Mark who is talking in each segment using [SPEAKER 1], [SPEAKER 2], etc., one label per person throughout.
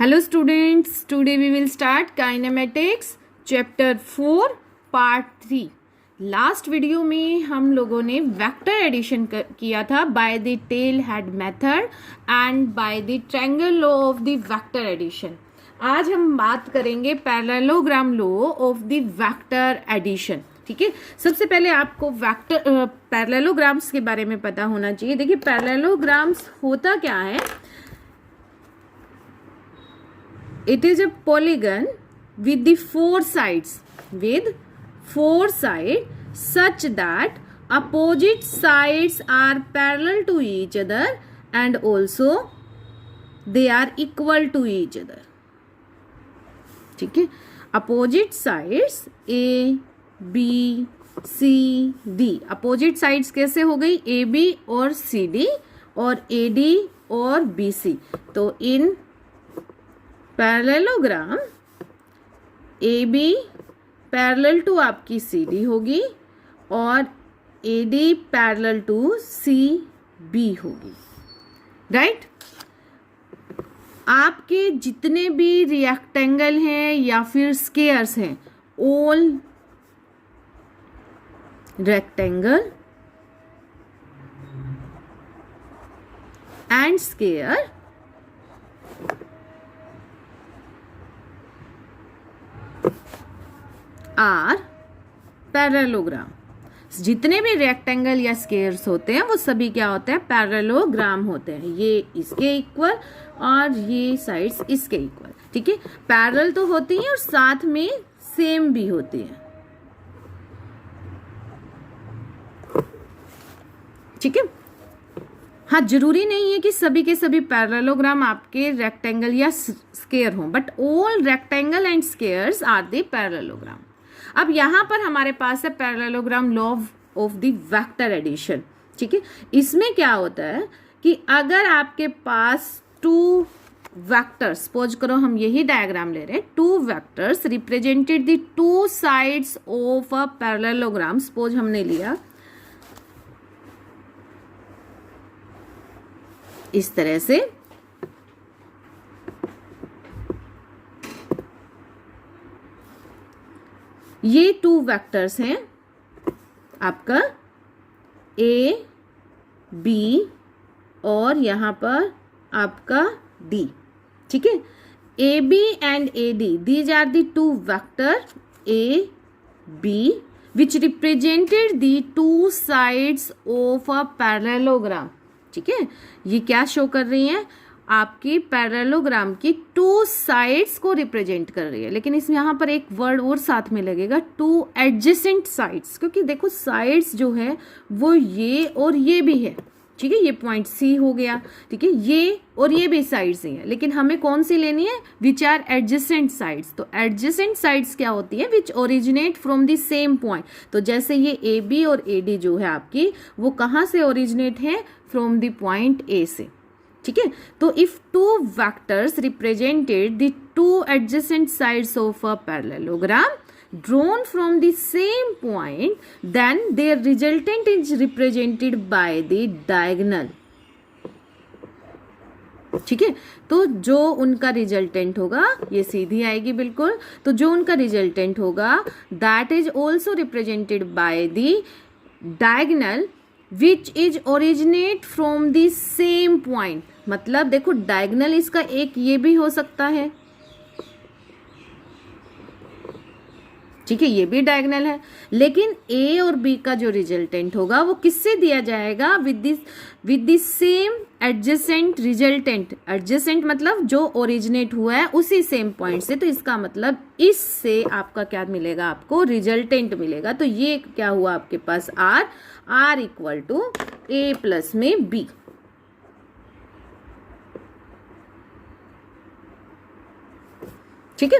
[SPEAKER 1] Hello students, today we will start kinematics chapter 4 part 3. Last video में हम लोगों ने वेक्टर एडिशन किया था by the tail head method and by the triangle law of the vector addition. आज हम बात करेंगे parallelogram law of the vector addition. ठीक है, सबसे पहले आपको वेक्टर पैरेललोग्राम्स के बारे में पता होना चाहिए. देखिए पैरेललोग्राम्स होता क्या है. It is a polygon with the four sides such that opposite sides are parallel to each other and also they are equal to each other. ठीक है, opposite sides A B C D. opposite sides कैसे हो गई? AB और CD और AD और BC. तो in parallelogram AB parallel to आपकी CD होगी और AD पैरेलल टू CB होगी. राइट, आपके जितने भी रेक्टेंगल हैं या फिर स्क्वायर्स हैं, all rectangle and square are parallelogram. जितने भी रेक्टेंगल या स्क्वायर्स होते हैं वो सभी क्या होते हैं? पैरेललोग्राम होते हैं. ये इसके इक्वल और ये साइड्स इसके इक्वल. ठीक है, पैरेलल तो होती हैं और साथ में सेम भी होती हैं. ठीक है, हाँ, जरूरी नहीं है कि सभी के सभी पैरेललोग्राम आपके रेक्टेंगल या स्क्वायर हों, but all rectangle and squares are the parallelogram. अब यहां पर हमारे पास है parallelogram law of the vector addition. ठीक है, इसमें क्या होता है कि अगर आपके पास टू वेक्टर्स, सपोज करो हम यही डायग्राम ले रहे हैं, two vectors represented the two sides of a parallelogram. Suppose हमने लिया इस तरह से, ये टू वेक्टर्स हैं आपका A B और यहां पर आपका D. ठीक है, AB and AD, these are the two vector A B which represented the two sides of a parallelogram. ठीक है, ये क्या शो कर रही हैं? आपकी पैरेललोग्राम की टू साइड्स को रिप्रेजेंट कर रही है. लेकिन इसमें यहाँ पर एक वर्ड और साथ में लगेगा, टू एडजेसेंट साइड्स, क्योंकि देखो साइड्स जो है वो ये और ये भी है. ठीक है, ये पॉइंट C हो गया. ठीक है, ये और ये भी साइड्स ही है, लेकिन हमें कौन सी लेनी है? Which are adjacent sides. तो एडजेसेंट साइड्स क्या होती है? Which originate from the same point. तो जैसे ये AB और AD जो है आपकी, वो कहाँ से ओरिजिनेट है? फ्रॉम द पॉइंट A से. ठीक है, तो if two vectors represented the two adjacent sides of a parallelogram drawn from the same point, then their resultant is represented by the diagonal. ठीक है, तो जो उनका रिजल्टेंट होगा, ये सीधी आएगी बिल्कुल, तो जो उनका रिजल्टेंट होगा that is also represented by the diagonal which is originate from the same point. मतलब देखो डायगोनल इसका एक ये भी हो सकता है. ठीक है, ये भी डायगोनल है, लेकिन A और B का जो रिजल्टेंट होगा वो किससे दिया जाएगा? With the same adjacent resultant. Adjacent मतलब जो ओरिजिनेट हुआ है उसी सेम पॉइंट से. तो इसका मतलब इससे आपका क्या मिलेगा? आपको रिजल्टेंट मिलेगा. तो ये क्या हुआ आपके पास? R equal to A plus में B. ठीक है,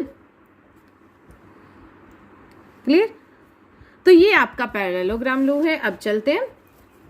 [SPEAKER 1] क्लियर? तो ये आपका पैरेललोग्राम लॉ है. अब चलते हैं.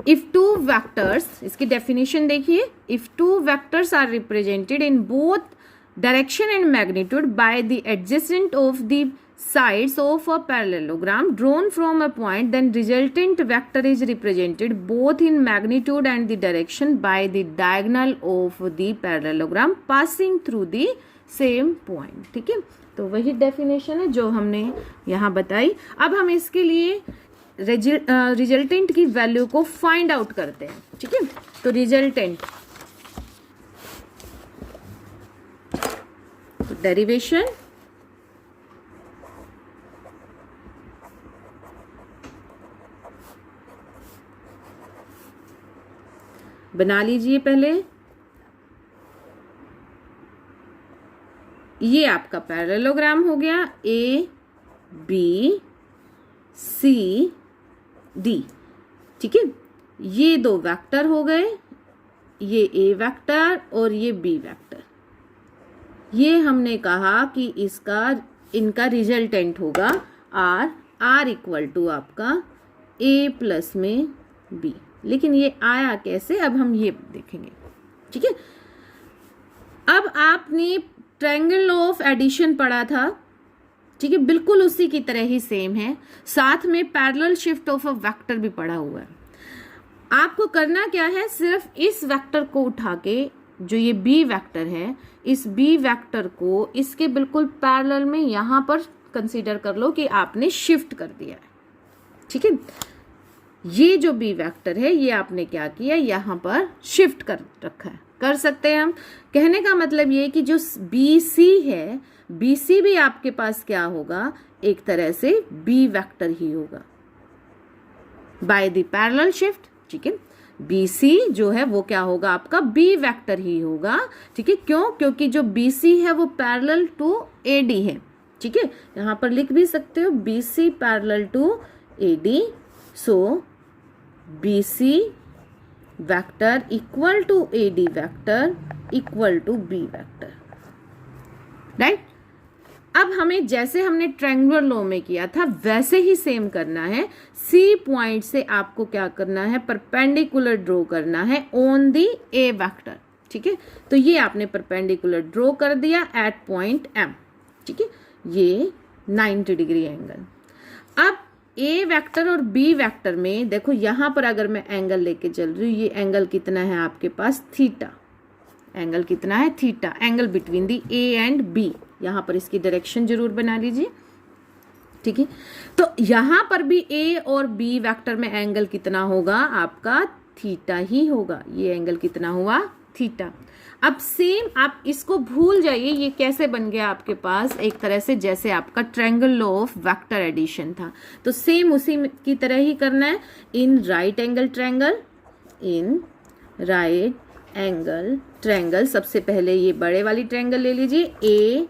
[SPEAKER 1] इफ टू वेक्टर्स, इसकी डेफिनेशन देखिए. If two vectors are represented in both direction and magnitude by the adjacent of the sides of a parallelogram drawn from a point, then resultant vector is represented both in magnitude and the direction by the diagonal of the parallelogram passing through the same point. ठीक है, तो वही definition है जो हमने यहाँ बताई. अब हम इसके लिए रिजल्टेंट की वैल्यू को फाइंड आउट करते हैं. ठीक है, तो रिजल्टेंट डेरिवेशन बना लीजिए. पहले ये आपका पैरेललोग्राम हो गया ए बी सी डी. ठीक है, ये दो वेक्टर हो गए, ये ए वेक्टर और ये बी वेक्टर. ये हमने कहा कि इनका रिजल्टेंट होगा आर. आर इक्वल टू आपका ए प्लस में बी. लेकिन ये आया कैसे, अब हम ये देखेंगे. ठीक है, अब आपने ट्रायंगल लॉ ऑफ एडिशन पढ़ा था. ठीक है, बिल्कुल उसी की तरह ही सेम है. साथ में parallel shift of a vector भी पढ़ा हुआ है. आपको करना क्या है, सिर्फ इस वेक्टर को उठा के, जो ये बी वेक्टर है, इस बी वेक्टर को इसके बिल्कुल पैरेलल में यहां पर कंसीडर कर लो कि आपने शिफ्ट कर दिया है. ठीक है, ये जो बी वेक्टर है ये आपने क्या किया, यहां पर शिफ्ट कर रखा है. कर सकते हैं हम. कहने का मतलब ये कि जो बी सी है, बी सी भी आपके पास क्या होगा, एक तरह से बी वेक्टर ही होगा बाय द पैरेलल शिफ्ट. ठीक है, बी सी जो है वो क्या होगा, आपका बी वेक्टर ही होगा. ठीक है, क्यों, क्योंकि जो बी सी है वो पैरेलल टू ए डी है. ठीक है, यहां पर लिख भी सकते हो B C parallel to A D. So B C vector equal to A D vector equal to B vector. Right. अब हमें जैसे हमने ट्रायंगुलर लॉ में किया था वैसे ही सेम करना है. सी पॉइंट से आपको क्या करना है, परपेंडिकुलर ड्रॉ करना है ऑन दी ए वेक्टर. ठीक है, तो ये आपने परपेंडिकुलर ड्रॉ कर दिया एट पॉइंट एम. ठीक है, ये 90 डिग्री एंगल. अब ए वेक्टर और बी वेक्टर में देखो, यहां पर अगर मैं एंगल लेके चल रही हूँ, ये एंगल कितना है आपके पास, थीटा. एंगल कितना है, theta. Angle between the A and B. यहां पर इसकी डायरेक्शन जरूर बना लीजिए. ठीक है, तो यहां पर भी ए और बी वेक्टर में एंगल कितना होगा, आपका थीटा ही होगा. ये एंगल कितना हुआ, थीटा. अब सेम आप इसको भूल जाइए, ये कैसे बन गया आपके पास, एक तरह से जैसे आपका triangle law of vector addition था. तो सेम उसी की तरह ही करना है. In right angle triangle, in right angle triangle, सबसे पहले ये बड़े वाली ट्रायंगल ले लीजिए, ए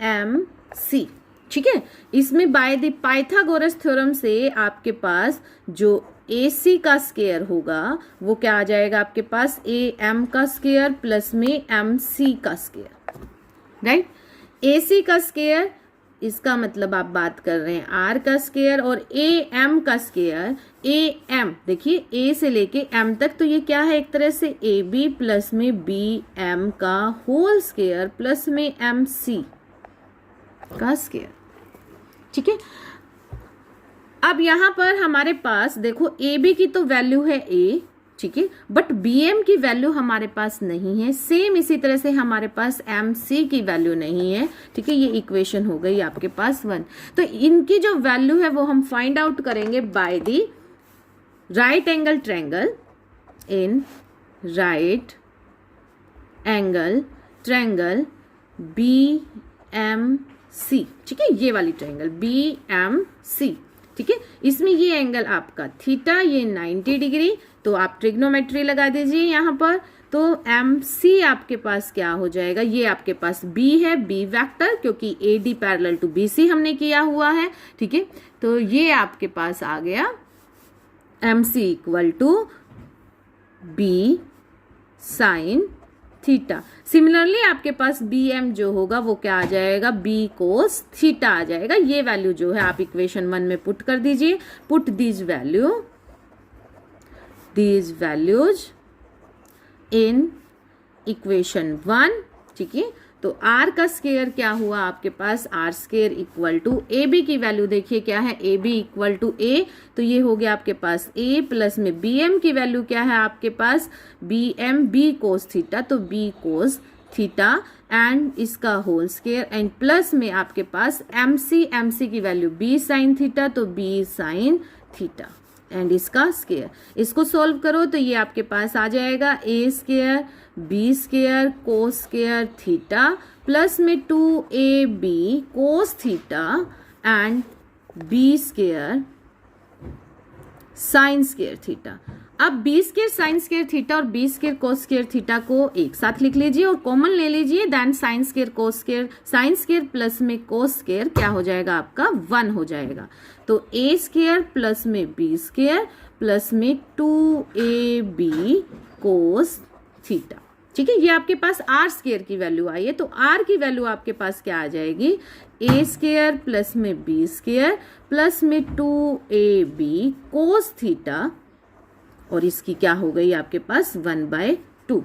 [SPEAKER 1] एम सी. ठीक है, इसमें बाय द पाइथागोरस थ्योरम से आपके पास जो ए सी का स्क्वायर होगा वो क्या आ जाएगा आपके पास, ए एम का स्क्वायर प्लस में एम सी का स्क्वायर. राइट, ए सी का स्क्वायर, इसका मतलब आप बात कर रहे हैं आर का स्क्वायर, और ए एम का स्क्वायर. ए एम देखिए ए से लेके एम तक, तो ये क्या है, एक तरह से ए बी प्लस में बी एम का होल स्क्वायर प्लस में एम सी का स्क्वायर. ठीक है, अब यहां पर हमारे पास देखो ए बी की तो वैल्यू है ए. ठीक है, बट बी एम की वैल्यू हमारे पास नहीं है. सेम इसी तरह से हमारे पास एम सी की वैल्यू नहीं है. ठीक है, ये इक्वेशन हो गई आपके पास 1. तो इनकी जो वैल्यू है वो हम फाइंड आउट करेंगे by the right angle triangle. In right angle triangle B M C. ठीक है, ये वाली ट्रायंगल बी एम सी. ठीक है, इसमें ये एंगल आपका थीटा, ये 90 डिग्री. तो आप ट्रिग्नोमेट्री लगा दीजिए यहाँ पर. तो एम सी आपके पास क्या हो जाएगा, ये आपके पास बी है, बी वेक्टर, क्योंकि A D parallel to B C हमने किया हुआ है. ठीक है, तो ये आपके पास आ गया M C equal to B sine theta. Similarly आपके पास बी एम जो होगा वो क्या आ जाएगा, बी कोस थीटा आ जाएगा. ये वैल्यू जो है आप इक्वेशन 1 में पुट कर दीजिए. Put these values in equation 1. ठीक है, तो आर का स्केयर क्या हुआ आपके पास, R square equal to A B की वैल्यू देखिए क्या है, A B equal to A, तो ये हो गया आपके पास ए प्लस में बी एम की वैल्यू क्या है आपके पास, B M B cos theta, तो बी कोस थीटा एंड इसका होल स्केयर एंड प्लस में आपके पास एम सी की वैल्यू बी साइन थीटा, तो बी साइन थीटा एंड इसका स्केयर। इसको सॉल्व करो तो ये आपके पास आ जाएगा A square B square cos square theta plus में 2ab cos theta and B square sine square theta. अब B square sine square theta और B square cos square theta को एक साथ लिख लीजिए और कॉमन ले लीजिए, then sine square cos square sine square plus में कोस स्केयर क्या हो जाएगा आपका 1 हो जाएगा। तो ए स्केयर प्लस में बी स्केयर प्लस में 2ab कोस थीटा। ठीक है, ये आपके पास आर स्केयर की वैल्यू आई है, तो आर की वैल्यू आपके पास क्या आ जाएगी, ए स्केयर प्लस में बी स्केयर प्लस में 2ab कोस थीटा और इसकी क्या हो गई आपके पास 1/2।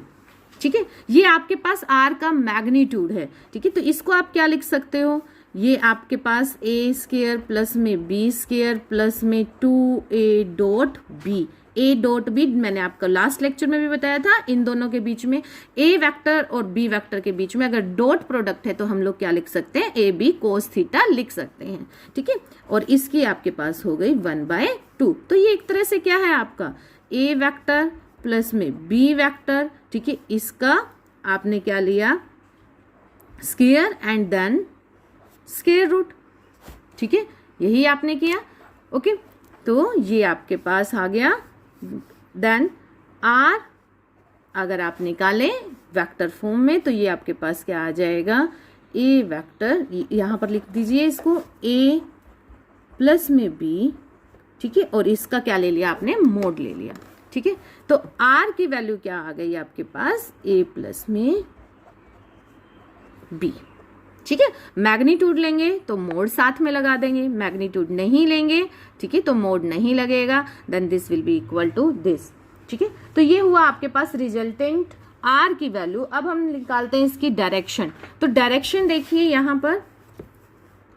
[SPEAKER 1] ठीक है, ये आपके पास आर का मैग्नीट्यूड है। ठीक है, तो इसको आप क्या लिख सकते हो, ये आपके पास ए स्केयर प्लस में बी स्केयर प्लस में 2a dot B, A dot B मैंने आपका लास्ट लेक्चर में भी बताया था, इन दोनों के बीच में ए वेक्टर और बी वेक्टर के बीच में अगर डॉट प्रोडक्ट है तो हम लोग क्या लिख सकते हैं, ए बी कोस थीटा लिख सकते हैं। ठीक है, और इसकी आपके पास हो गई 1/2। तो ये एक तरह से क्या है आपका ए वेक्टर प्लस में बी वेक्टर। ठीक है, इसका आपने क्या लिया square and then square root. ठीक है, यही आपने किया। ओके, तो ये आपके पास आ गया। देन आर अगर आप निकालें वेक्टर फॉर्म में तो ये आपके पास क्या आ जाएगा, ए वेक्टर यहां पर लिख दीजिए इसको, ए प्लस में बी। ठीक है, और इसका क्या ले लिया आपने, मोड ले लिया। ठीक है, तो आर की वैल्यू क्या आ गई आपके पास, ए प्लस में बी। ठीक है, मैग्नीट्यूड लेंगे तो मोड साथ में लगा देंगे, मैग्नीट्यूड नहीं लेंगे ठीक है तो मोड नहीं लगेगा, then this will be equal to this. ठीक है, तो ये हुआ आपके पास रिजल्टेंट आर की वैल्यू। अब हम निकालते हैं इसकी डायरेक्शन। तो डायरेक्शन देखिए यहाँ पर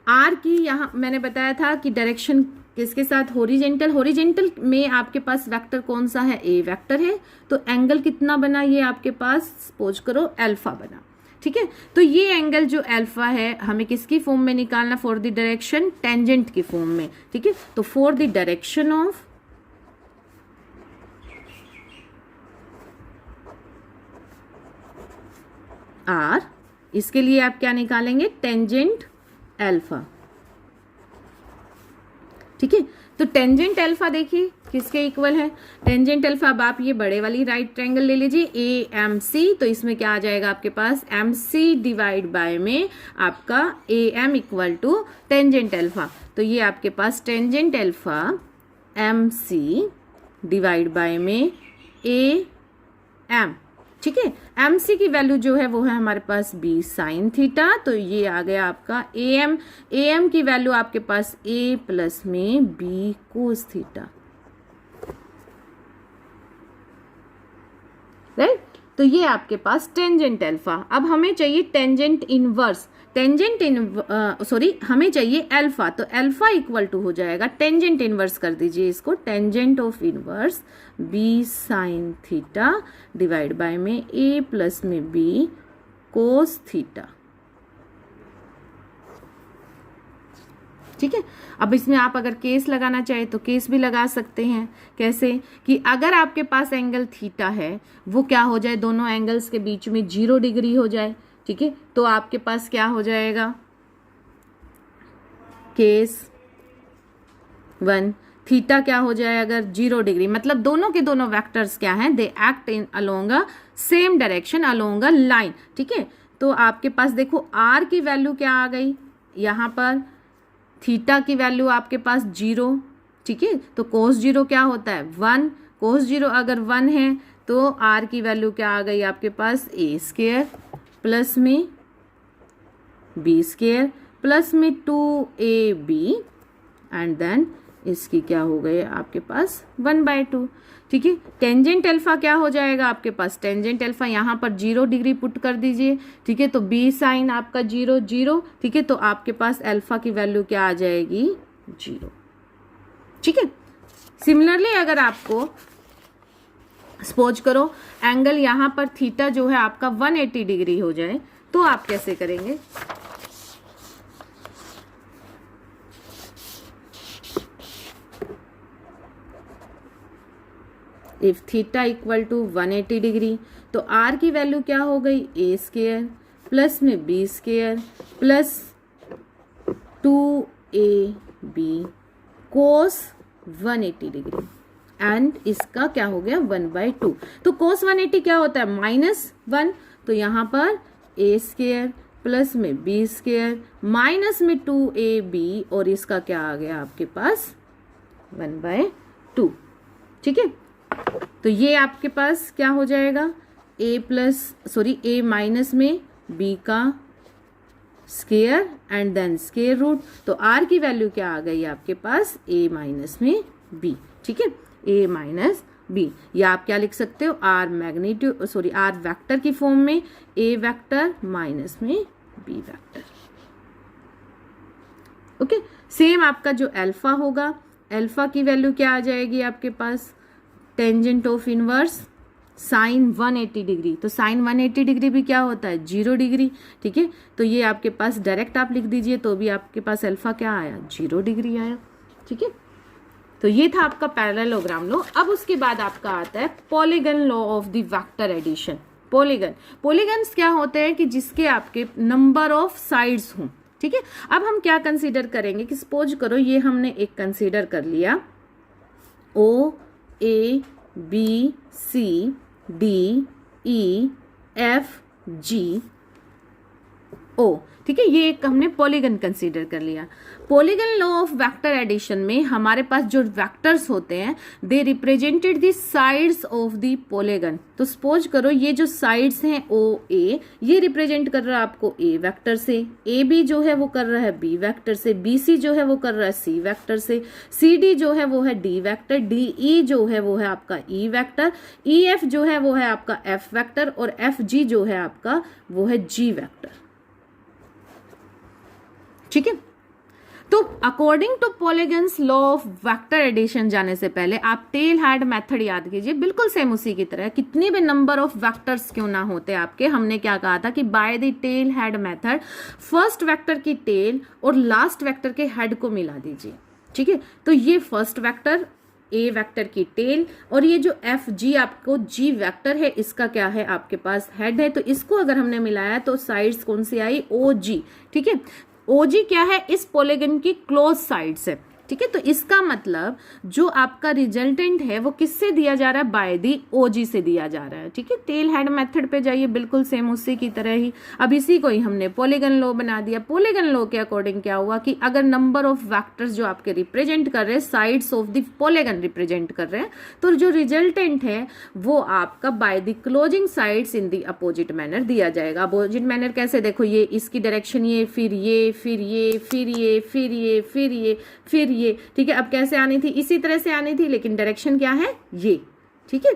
[SPEAKER 1] आर की, यहाँ मैंने बताया था कि डायरेक्शन किसके साथ, हॉरिजेंटल। हॉरिजेंटल में आपके पास वेक्टर कौन सा है, ए वेक्टर है, तो एंगल कितना बना, ये आपके पास सपोज करो अल्फा बना। ठीक है, तो ये एंगल जो अल्फा है हमें किसकी फॉर्म में निकालना, फॉर द डायरेक्शन टेंजेंट की फॉर्म में। ठीक है, तो for the direction of R, इसके लिए आप क्या निकालेंगे, टेंजेंट अल्फा। ठीक है, तो टेंजेंट अल्फा देखिए किसके इक्वल है, टेंजेंट अल्फा। अब आप ये बड़े वाली राइट ट्रायंगल ले लीजिए ए एम सी, तो इसमें क्या आ जाएगा आपके पास, एम सी डिवाइड बाय में आपका A M equal to tangent alpha. तो ये आपके पास tangent alpha M C divide by में ए एम। ठीक है, एम सी की वैल्यू जो है वो है हमारे पास बी साइन थीटा, तो ये आ गया आपका ए एम। ए एम की वैल्यू आपके पास ए प्लस में बी कोस थीटा। राइट, तो ये आपके पास टेंजेंट अल्फा। अब हमें चाहिए टेंजेंट इनवर्स, हमें चाहिए अल्फा, तो अल्फा इक्वल टू हो जाएगा टेंजेंट इनवर्स कर दीजिए इसको, tangent of inverse B sine theta divide by में ए प्लस में बी कोस थीटा। ठीक है, अब इसमें आप अगर केस लगाना चाहे तो केस भी लगा सकते हैं। कैसे कि अगर आपके पास एंगल थीटा है वो क्या हो जाए, दोनों एंगल्स के बीच में 0 डिग्री हो जाए। ठीक है, तो आपके पास क्या हो जाएगा, केस 1 थीटा क्या हो जाए अगर 0 डिग्री, मतलब दोनों के दोनों वेक्टर्स क्या हैं, they act in along a same direction along a line. ठीक है, तो आपके पास देखो आर की वैल्यू क्या आ गई, यहाँ पर थीटा की वैल्यू आपके पास 0। ठीक है, तो कोस 0 क्या होता है 1, कोस 0 अगर 1 है तो आर की वैल्यू क्या आ गई आपके पास, ए स्केयर प्लस में बी स्केयर प्लस में 2ab एंड देन इसकी क्या हो गई आपके पास 1/2। ठीक है, टेंजेंट अल्फा क्या हो जाएगा आपके पास, टेंजेंट अल्फा यहाँ पर 0 डिग्री पुट कर दीजिए। ठीक है, तो बी साइन आपका 0 0। ठीक है, तो आपके पास अल्फा की वैल्यू क्या आ जाएगी 0। ठीक है, सिमिलरली अगर आपको सपोज करो एंगल यहाँ पर थीटा जो है आपका 180 डिग्री हो जाए, तो आप कैसे करेंगे। If theta equal to 180 degree, तो आर की वैल्यू क्या हो गई ए स्क्वायर प्लस में B square plus 2ab cos 180 degree and इसका क्या हो गया 1/2। तो कोस 180 क्या होता है -1, तो यहाँ पर ए स्क्वायर प्लस में बी स्क्वायर माइनस में 2ab और इसका क्या आ गया आपके पास 1/2। ठीक है, तो ये आपके पास क्या हो जाएगा ए माइनस में बी का square and then square root. तो आर की वैल्यू क्या आ गई आपके पास ए माइनस में बी। ठीक है, ए माइनस बी, या आप क्या लिख सकते हो आर वेक्टर की फॉर्म में ए वेक्टर माइनस में बी वेक्टर। ओके, सेम आपका जो अल्फा होगा, अल्फा की वैल्यू क्या आ जाएगी आपके पास tangent of inverse sine 180 degree. तो साइन 180 डिग्री भी क्या होता है 0 डिग्री। ठीक है, तो ये आपके पास डायरेक्ट आप लिख दीजिए तो भी आपके पास अल्फा क्या आया 0 डिग्री आया। ठीक है, तो ये था आपका पैरेललोग्राम लॉ। अब उसके बाद आपका आता है polygon law of the vector addition. Polygons क्या होते हैं कि जिसके आपके नंबर ऑफ साइड्स हों। ठीक है, अब हम क्या कंसीडर करेंगे कि सपोज करो ये हमने एक कंसीडर कर लिया O A B C D E F G O. ठीक है, ये एक हमने पॉलीगन कंसीडर कर लिया। Polygon law of vector addition में हमारे पास जो वेक्टर्स होते हैं they represented the sides of the polygon. तो सपोज करो ये जो साइड्स हैं ओ ए, ये रिप्रेजेंट कर रहा है आपको ए वेक्टर से, ए बी जो है वो कर रहा है बी वेक्टर से, बी सी जो है वो कर रहा है सी वेक्टर से, सी डी जो है वो है डी वेक्टर, डी ई जो है वो है आपका ई वेक्टर, ई एफ जो है वो है आपका एफ वेक्टर और एफ जी जो है आपका वो है जी वेक्टर। ठीक है, तो according to polygons law of vector addition जाने से पहले आप टेल हेड मेथड याद कीजिए, बिल्कुल सेम उसी की तरह। कितनी भी नंबर ऑफ वेक्टर्स क्यों ना होते आपके, हमने क्या कहा था कि bye the tail head method first vector की टेल और लास्ट वेक्टर के हेड को मिला दीजिए। ठीक है, तो ये फर्स्ट वेक्टर ए वेक्टर की टेल और ये जो एफ जी आपको जी वेक्टर है इसका क्या है आपके पास हेड है, तो इसको अगर हमने मिलाया तो साइड्स कौन सी आई ओ जी। ठीक है, ओजी क्या है इस पॉलीगन की क्लोज साइड्स है। ठीक है, तो इसका मतलब जो आपका रिजल्टेंट है वो किससे दिया जा रहा है बाय दी ओजी से दिया जा रहा है। ठीक है, टेल हेड मेथड पे जाइए, बिल्कुल सेम उसी की तरह ही। अब इसी को ही हमने पॉलीगन लॉ बना दिया। पॉलीगन लॉ के अकॉर्डिंग क्या हुआ कि अगर नंबर ऑफ वेक्टर्स जो आपके रिप्रेजेंट कर रहे हैं sides of the polygon represent कर रहे हैं, तो जो रिजल्टेंट है वो आपका bye the closing sides in the opposite manner दिया जाएगा। अपोजिट मैनर कैसे, देखो ये इसकी डायरेक्शन ये, फिर ये, फिर ये, फिर ये, फिर ये, फिर ये, फिर ये। ठीक है, अब कैसे आनी थी, इसी तरह से आनी थी, लेकिन डायरेक्शन क्या है ये। ठीक है,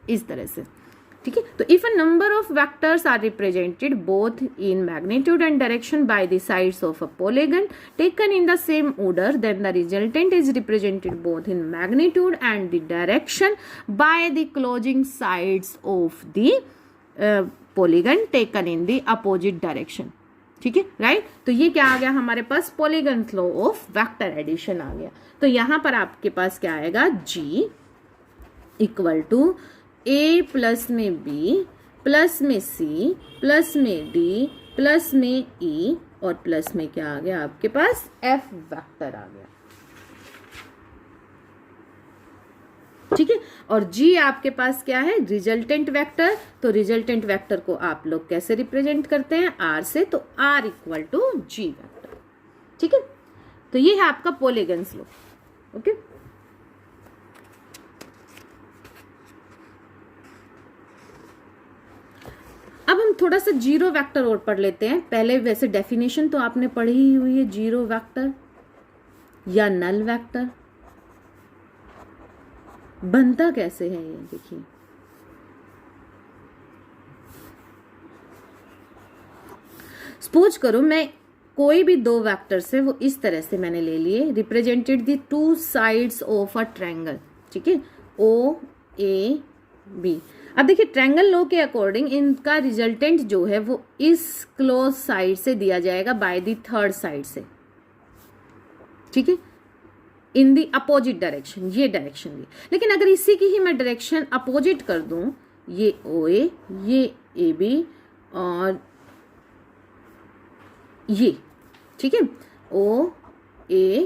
[SPEAKER 1] इस तरह से। ठीक है, तो if a number of vectors are represented both in magnitude and direction by the sides of a polygon taken in the same order, then the resultant is represented both in magnitude and the direction by the closing sides of the polygon taken in the opposite direction. ठीक है, right. तो ये क्या आ गया हमारे पास polygon law of vector addition आ गया। तो यहां पर आपके पास क्या आएगा जी इक्वल टू ए प्लस में बी प्लस में सी प्लस में डी प्लस में ई और प्लस में क्या आ गया आपके पास एफ वेक्टर आ गया। ठीक है, और जी आपके पास क्या है रिजल्टेंट वेक्टर। तो रिजल्टेंट वेक्टर को आप लोग कैसे रिप्रेजेंट करते हैं आर से, तो R equal to G vector. ठीक है, तो ये है आपका पॉलीगन्स लॉ। ओके, अब हम थोड़ा सा जीरो वेक्टर और पढ़ लेते हैं। पहले वैसे डेफिनेशन तो आपने पढ़ी ही हुई है, जीरो वेक्टर या नल वेक्टर। बनता कैसे है ये देखिए, सपोज करो मैं कोई भी दो वेक्टर्स है वो इस तरह से मैंने ले लिए, represented the two sides of a triangle, ठीक है, ओ ए बी। अब देखिए ट्रायंगल लॉ के अकॉर्डिंग इनका रिजल्टेंट जो है वो इस क्लोज साइड से दिया जाएगा बाय द थर्ड साइड से, ठीक है, इन द अपोजिट डायरेक्शन, ये डायरेक्शन ली। लेकिन अगर इसी की ही मैं डायरेक्शन अपोजिट कर दूं, ये ओ ए, ये ए बी और ये, ठीक है, ओ ए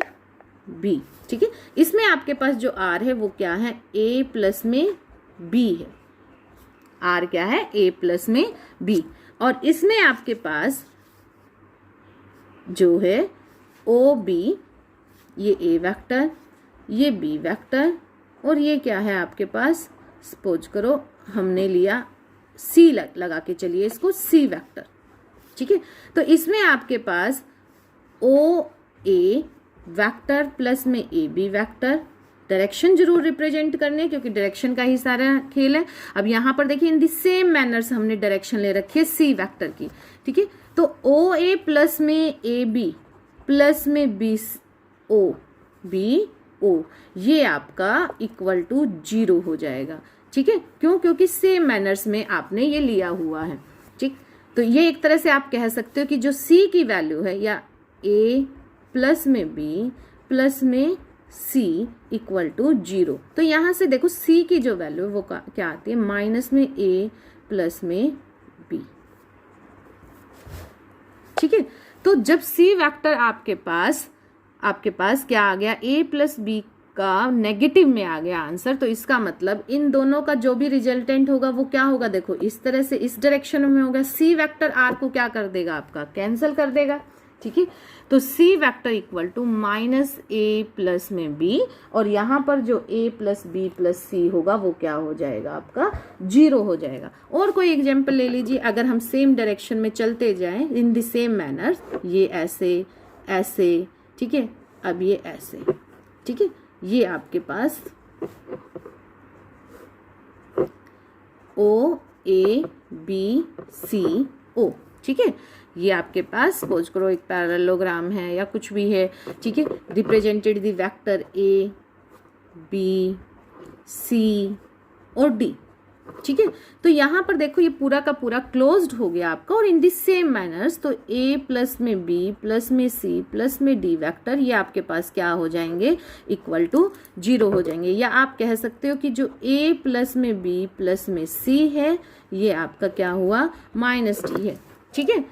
[SPEAKER 1] बी, ठीक है, इसमें आपके पास जो आर है वो क्या है, ए प्लस में बी है, आर क्या है, ए प्लस में बी, और इसमें आपके पास जो है ओ बी, ये ए वेक्टर, ये बी वेक्टर, और ये क्या है आपके पास, सपोज करो हमने लिया सी लगा के चलिए इसको सी वेक्टर, ठीक है। तो इसमें आपके पास ओ ए वेक्टर प्लस में ए बी वेक्टर, डायरेक्शन जरूर रिप्रेजेंट करने क्योंकि डायरेक्शन का ही सारा खेल है। अब यहाँ पर देखिए इन दी सेम मैनर्स हमने डायरेक्शन ले रखी है सी वेक्टर की, ठीक है। तो ओ ए प्लस में ए बी प्लस में बी ओ बी ओ, ये आपका इक्वल टू 0 हो जाएगा, ठीक है। क्यों? क्योंकि सेम मैनर्स में आपने ये लिया हुआ है, ठीक। तो ये एक तरह से आप कह सकते हो कि जो सी की वैल्यू है या ए प्लस में बी प्लस में सी इक्वल टू 0। तो यहाँ से देखो सी की जो वैल्यू है वो क्या आती है, माइनस में ए प्लस में बी, ठीक है। तो जब सी वेक्टर आपके पास क्या आ गया, ए प्लस बी का नेगेटिव में आ गया आंसर, तो इसका मतलब इन दोनों का जो भी रिजल्टेंट होगा वो क्या होगा, देखो इस तरह से इस डायरेक्शन में होगा। सी वेक्टर आर को क्या कर देगा, आपका कैंसिल कर देगा, ठीक है। तो C vector equal to minus A plus में बी, और यहाँ पर जो A plus B plus C होगा वो क्या हो जाएगा, आपका 0 हो जाएगा। और कोई एग्जाम्पल ले लीजिए, अगर हम सेम डायरेक्शन में चलते जाएं इन द सेम मैनर, ये ऐसे ऐसे, ठीक है, अब ये ऐसे, ठीक है, ये आपके पास ओ ए बी सी ओ, ठीक है, ये आपके पास सपोज करो एक पैरेललोग्राम है या कुछ भी है, ठीक है, represented the vector A B C और डी, ठीक है। तो यहाँ पर देखो ये पूरा का पूरा क्लोज्ड हो गया आपका, और इन द सेम मैनर्स तो ए प्लस में बी प्लस में सी प्लस में डी वेक्टर ये आपके पास क्या हो जाएंगे, इक्वल टू 0 हो जाएंगे। या आप कह सकते हो कि जो ए प्लस में बी प्लस में सी है ये आपका क्या हुआ, माइनस डी है, ठीक है,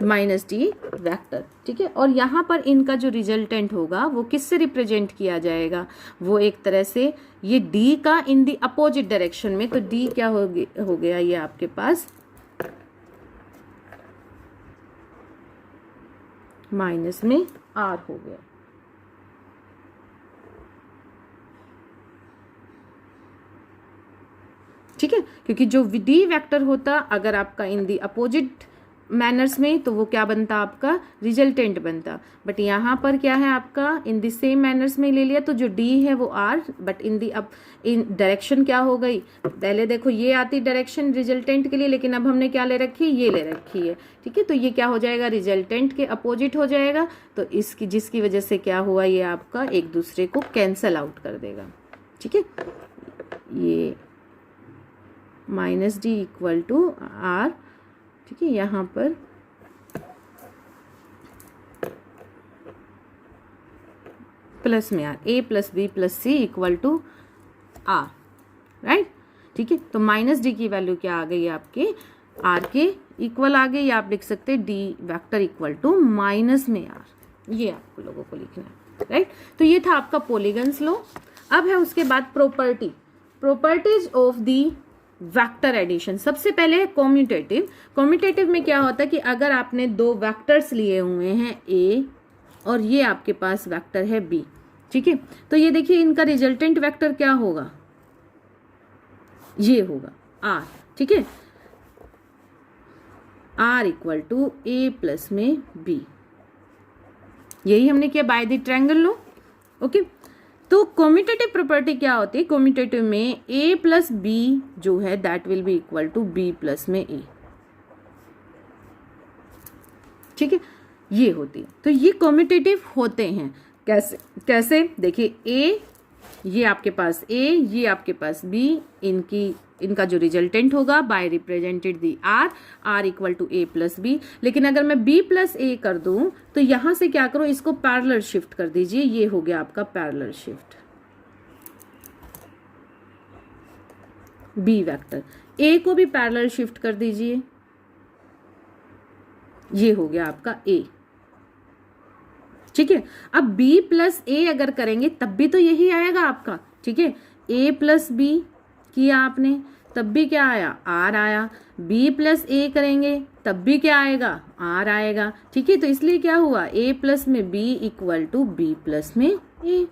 [SPEAKER 1] माइनस डी वेक्टर, ठीक है। और यहाँ पर इनका जो रिजल्टेंट होगा वो किससे रिप्रेजेंट किया जाएगा, वो एक तरह से ये डी का इन दी अपोजिट डायरेक्शन में, तो डी क्या हो गया ये आपके पास माइनस में आर हो गया, ठीक है। क्योंकि जो डी वेक्टर होता अगर आपका इन दी अपोजिट मैनर्स में तो वो क्या बनता, आपका रिजल्टेंट बनता, बट यहाँ पर क्या है आपका इन द सेम मैनर्स में ले लिया, तो जो डी है वो आर, बट इन दी अब इन डायरेक्शन क्या हो गई, पहले देखो ये आती डायरेक्शन रिजल्टेंट के लिए, लेकिन अब हमने क्या ले रखी है, ये ले रखी है, ठीक है। तो ये क्या हो जाएगा, रिजल्टेंट के अपोजिट हो जाएगा, तो इसकी जिसकी वजह से क्या हुआ, ये आपका एक दूसरे को कैंसल आउट कर देगा, ठीक है। ये minus D equal to R, ठीक है, यहाँ पर प्लस में R, A plus B plus C equal to R, right, ठीक है। तो माइनस डी की वैल्यू क्या आ गई आपके, आर के इक्वल आ गई, या आप लिख सकते हैं D vector equal to minus में आर, ये आपको लोगों को लिखना है, राइट। तो ये था आपका पॉलीगन्स लॉ। अब है उसके बाद properties of the vector addition. सबसे पहले कॉम्यूटेटिव में क्या होता है कि अगर आपने दो वेक्टर्स लिए हुए हैं ए और ये आपके पास वेक्टर है बी, ठीक है, तो ये देखिए इनका रिजल्टेंट वेक्टर क्या होगा, ये होगा आर, ठीक है, R equal to A plus में बी, यही हमने किया by the triangle law, okay. तो कम्यूटेटिव प्रॉपर्टी क्या होती है, कम्यूटेटिव में a प्लस बी जो है that will be equal to b plus में a, ठीक है, ये होती है। तो ये कम्यूटेटिव होते हैं। कैसे कैसे देखिए, a ये आपके पास a, ये आपके पास b, इनका जो रिजल्टेंट होगा by represented the r equal to a plus B. लेकिन अगर मैं b प्लस a कर दूं तो यहां से क्या करो, इसको पैरेलल शिफ्ट कर दीजिए, ये हो गया आपका parallel shift b vector. a को भी पैरेलल शिफ्ट कर दीजिए, ये हो गया आपका a, ठीक है। अब b प्लस a अगर करेंगे तब भी तो यही आएगा आपका, ठीक है। a प्लस b किया आपने तब भी क्या आया, r आया। b प्लस a करेंगे तब भी क्या आएगा, r आएगा, ठीक है। तो इसलिए क्या हुआ, a प्लस में b equal to b plus में a,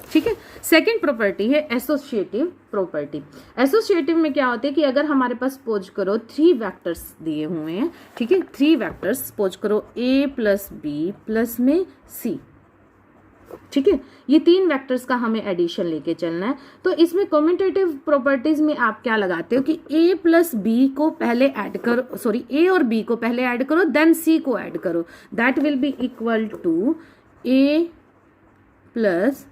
[SPEAKER 1] ठीक है। सेकेंड प्रॉपर्टी है एसोसिएटिव प्रॉपर्टी। एसोसिएटिव में क्या होता है कि अगर हमारे पास सपोज करो 3 वेक्टर्स दिए हुए हैं, ठीक है, 3 वेक्टर्स सपोज करो a प्लस बी प्लस में c, ठीक है, ये 3 वेक्टर्स का हमें एडिशन लेके चलना है। तो इसमें कम्यूटेटिव प्रॉपर्टीज में आप क्या लगाते हो कि a प्लस बी को पहले ऐड करो, सॉरी a और b को पहले ऐड करो देन c को ऐड करो, that will be equal to a plus,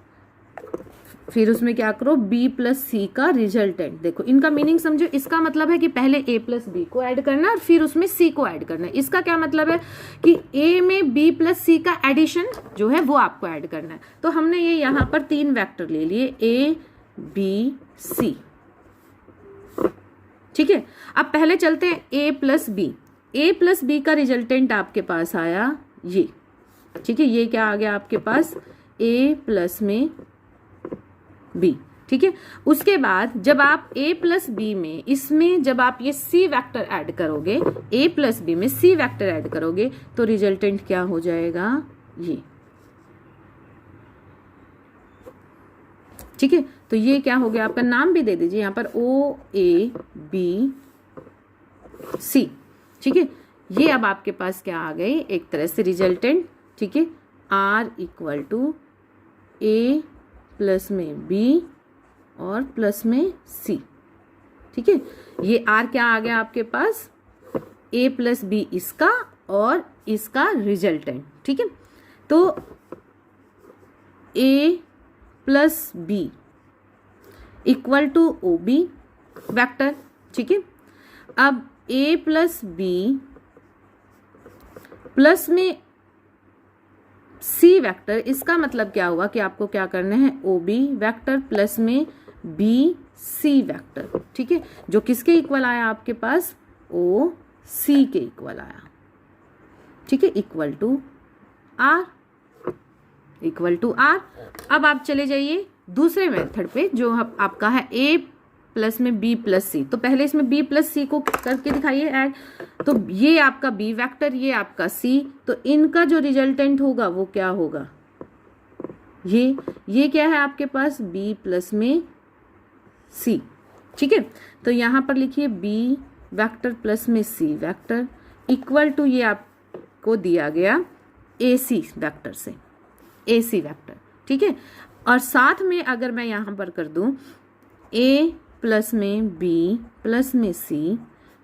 [SPEAKER 1] फिर उसमें क्या करो b प्लस सी का रिजल्टेंट। देखो इनका मीनिंग समझो, इसका मतलब है कि पहले a प्लस बी को ऐड करना है और फिर उसमें c को ऐड करना है। इसका क्या मतलब है कि a में b प्लस सी का एडिशन जो है वो आपको ऐड करना है। तो हमने ये यहाँ पर 3 वेक्टर ले लिए a b c, ठीक है। अब पहले चलते हैं a plus B. a plus B का रिजल्टेंट आपके पास आया ये, ठीक है, ये क्या आ गया आपके पास a प्लस में b, ठीक है। उसके बाद जब आप a प्लस बी में, इसमें जब आप ये c वेक्टर ऐड करोगे, a प्लस बी में c वेक्टर ऐड करोगे तो रिजल्टेंट क्या हो जाएगा, ये, ठीक है। तो ये क्या हो गया, आपका नाम भी दे दीजिए यहाँ पर o a b c, ठीक है। ये अब आपके पास क्या आ गई, एक तरह से रिजल्टेंट, ठीक है, r equal to a plus में b और प्लस में c, ठीक है। ये r क्या आ गया आपके पास, a प्लस b इसका और इसका रिजल्टेंट, ठीक है। तो a plus b equal to O B vector, ठीक है। अब a प्लस b प्लस में सी वेक्टर, इसका मतलब क्या हुआ कि आपको क्या करना है, ओ बी वेक्टर प्लस में बी सी वेक्टर, ठीक है, जो किसके इक्वल आया आपके पास, ओ सी के इक्वल आया, ठीक है, equal to R, equal to R. अब आप चले जाइए दूसरे मेथड पे जो आपका है a प्लस में b प्लस सी। तो पहले इसमें b प्लस सी को करके दिखाइए ऐड। तो ये आपका b वेक्टर, ये आपका c, तो इनका जो रिजल्टेंट होगा वो क्या होगा, ये क्या है आपके पास b प्लस में c, ठीक है। तो यहाँ पर लिखिए b वेक्टर प्लस में c वेक्टर इक्वल टू, ये आपको दिया गया ac वेक्टर से, ac वेक्टर, ठीक है। और साथ में अगर मैं यहाँ पर कर दूं a प्लस में b प्लस में c,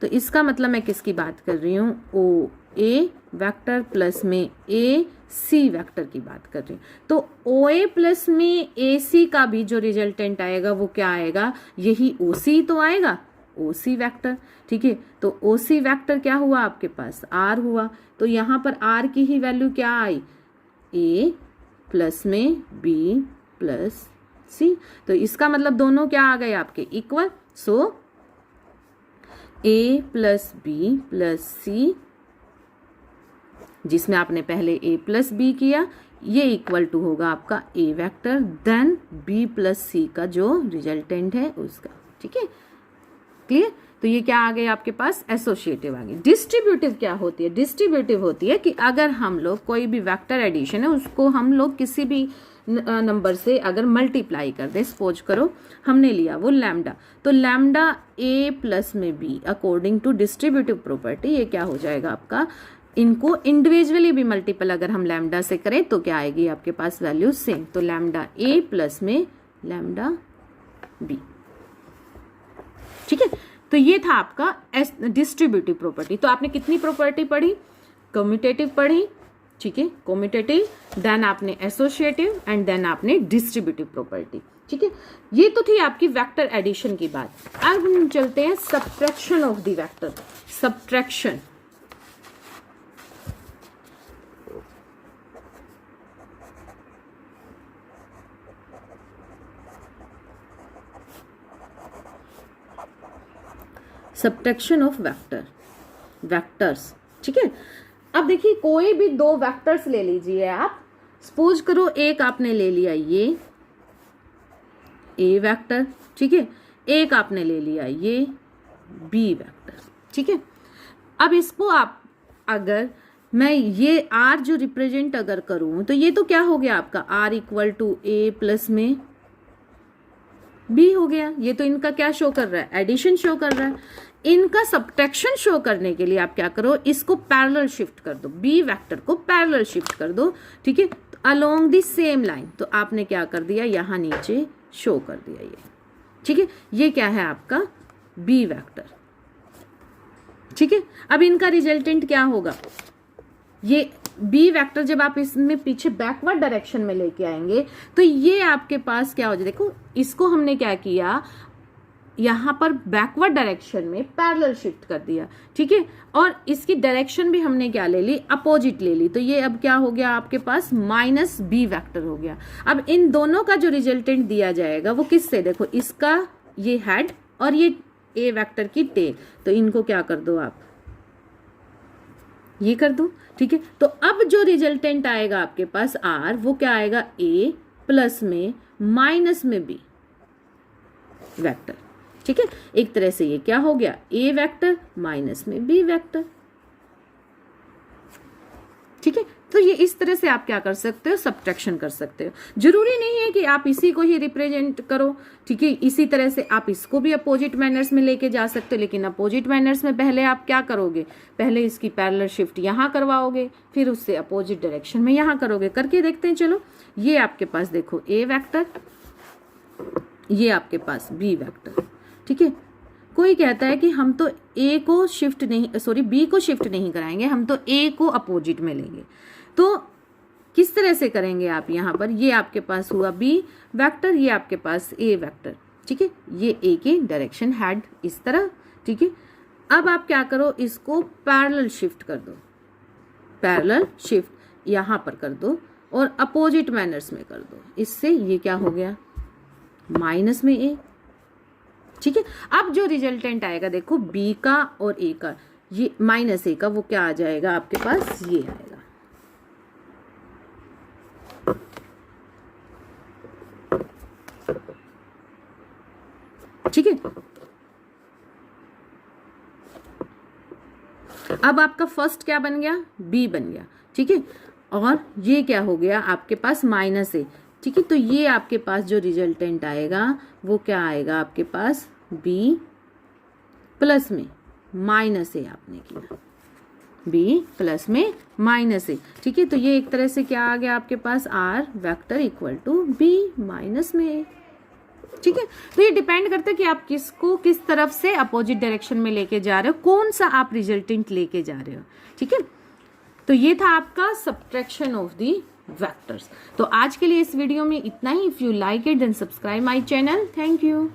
[SPEAKER 1] तो इसका मतलब मैं किसकी बात कर रही हूँ, ओ ए वेक्टर प्लस में ए सी वेक्टर की बात कर रही हूँ। तो ओ ए प्लस में ए सी का भी जो रिजल्टेंट आएगा वो क्या आएगा, यही ओ सी तो आएगा, ओ सी वेक्टर, ठीक है। तो ओ सी वेक्टर क्या हुआ आपके पास, आर हुआ। तो यहाँ पर आर की ही वैल्यू क्या आई, ए प्लस में बी प्लस सी। तो इसका मतलब दोनों क्या आ गए आपके इक्वल। सो ए प्लस बी प्लस सी, जिसमें आपने पहले a प्लस बी किया, ये इक्वल टू होगा आपका a vector then b plus C का जो रिजल्टेंट है उसका, ठीक है, क्लियर। तो ये क्या आ गया आपके पास, एसोसिएटिव आ गई। डिस्ट्रीब्यूटिव क्या होती है, डिस्ट्रीब्यूटिव होती है कि अगर हम लोग कोई भी वेक्टर एडिशन है उसको हम लोग किसी भी नंबर से अगर मल्टीप्लाई कर दे, सपोज करो हमने लिया वो लैम्डा, तो लैम्डा a प्लस में b according to distributive property ये क्या हो जाएगा आपका इनको इंडिविजुअली भी मल्टीपल अगर हम लैम्डा से करें तो क्या आएगी आपके पास वैल्यू सेम, तो लैम्डा ए प्लस में लैम्डा बी। ठीक है, तो ये था आपका डिस्ट्रीब्यूटिव प्रॉपर्टी। तो आपने कितनी प्रॉपर्टी पढ़ी, कम्यूटेटिव पढ़ी, ठीक है, कम्यूटेटिव, देन आपने एसोसिएटिव एंड देन आपने डिस्ट्रीब्यूटिव प्रॉपर्टी। ठीक है, ये तो थी आपकी वेक्टर एडिशन की बात। अब हम चलते हैं subtraction of the vector. Subtraction, subtraction of vectors. ठीक है, अब देखिए कोई भी दो वेक्टर्स ले लीजिए आप। सपोज करो एक आपने ले लिया ये ए वेक्टर, ठीक है, एक आपने ले लिया ये बी वेक्टर। ठीक है, अब इसको आप अगर मैं ये आर जो रिप्रेजेंट अगर करूं तो ये तो क्या हो गया आपका R equal to A plus में बी हो गया। ये तो इनका क्या शो कर रहा है, एडिशन शो कर रहा है। इनका सब्ट्रैक्शन शो करने के लिए आप क्या करो, इसको पैरेलल शिफ्ट कर दो, बी वेक्टर को पैरेलल शिफ्ट कर दो। ठीक है, अलोंग द सेम लाइन, तो आपने क्या कर दिया, यहां नीचे शो कर दिया ये। ठीक है, ये क्या है आपका बी वेक्टर। ठीक है, अब इनका रिजल्टेंट क्या होगा, ये बी वेक्टर जब आप इसमें पीछे बैकवर्ड डायरेक्शन में लेके आएंगे तो ये आपके पास क्या हो जाए, देखो इसको हमने क्या किया, यहां पर बैकवर्ड डायरेक्शन में पैरेलल शिफ्ट कर दिया। ठीक है, और इसकी डायरेक्शन भी हमने क्या ले ली, अपोजिट ले ली। तो ये अब क्या हो गया आपके पास माइनस बी वेक्टर हो गया। अब इन दोनों का जो रिजल्टेंट दिया जाएगा वो किससे, देखो इसका ये हेड और ये ए वेक्टर की टेल, तो इनको क्या कर दो आप, ये कर दो। ठीक है, तो अब जो रिजल्टेंट आएगा आपके पास आर, वो क्या आएगा, ए प्लस में माइनस में बी वेक्टर। ठीक है, एक तरह से ये क्या हो गया, ए वेक्टर माइनस में बी वेक्टर। ठीक है, तो ये इस तरह से आप क्या कर सकते हो, सब्ट्रैक्शन कर सकते हो। जरूरी नहीं है कि आप इसी को ही रिप्रेजेंट करो। ठीक है, इसी तरह से आप इसको भी अपोजिट मैनर्स में लेके जा सकते हो, लेकिन अपोजिट मैनर्स में पहले आप क्या करोगे, पहले इसकी पैरेलल शिफ्ट यहां करवाओगे, फिर उससे अपोजिट डायरेक्शन में यहां करोगे। करके देखते हैं, चलो। ये आपके पास देखो ए वेक्टर, ये आपके पास बी वेक्टर। ठीक है, कोई कहता है कि हम तो ए को शिफ्ट नहीं, सॉरी बी को शिफ्ट नहीं कराएंगे, हम तो ए को अपोजिट में लेंगे। तो किस तरह से करेंगे आप, यहाँ पर ये आपके पास हुआ बी वेक्टर, ये आपके पास ए वेक्टर। ठीक है, ये ए की डायरेक्शन हैड इस तरह। ठीक है, अब आप क्या करो, इसको पैरेलल शिफ्ट कर दो, पैरेलल शिफ्ट यहाँ पर कर दो और अपोजिट मैनर्स में कर दो। इससे ये क्या हो गया, माइनस में ए। ठीक है, अब जो रिजल्टेंट आएगा देखो बी का और ए का, ये माइनस ए का, वो क्या आ जाएगा आपके पास, ये आएगा। ठीक है, अब आपका फर्स्ट क्या बन गया, बी बन गया। ठीक है, और ये क्या हो गया आपके पास माइनस ए। ठीक है, तो ये आपके पास जो रिजल्टेंट आएगा वो क्या आएगा आपके पास, बी प्लस में माइनस ए आपने किया, बी प्लस में माइनस ए। ठीक है, तो ये एक तरह से क्या आ गया आपके पास, R vector equal to B minus में ए। ठीक है, तो ये डिपेंड करता है कि आप किसको किस तरफ से अपोजिट डायरेक्शन में लेके जा रहे हो, कौन सा आप रिजल्टेंट लेके जा रहे हो। ठीक है, तो ये था आपका सब्ट्रैक्शन ऑफ दी वेक्टर्स। तो आज के लिए इस वीडियो में इतना ही। If you like it then subscribe my channel. Thank you.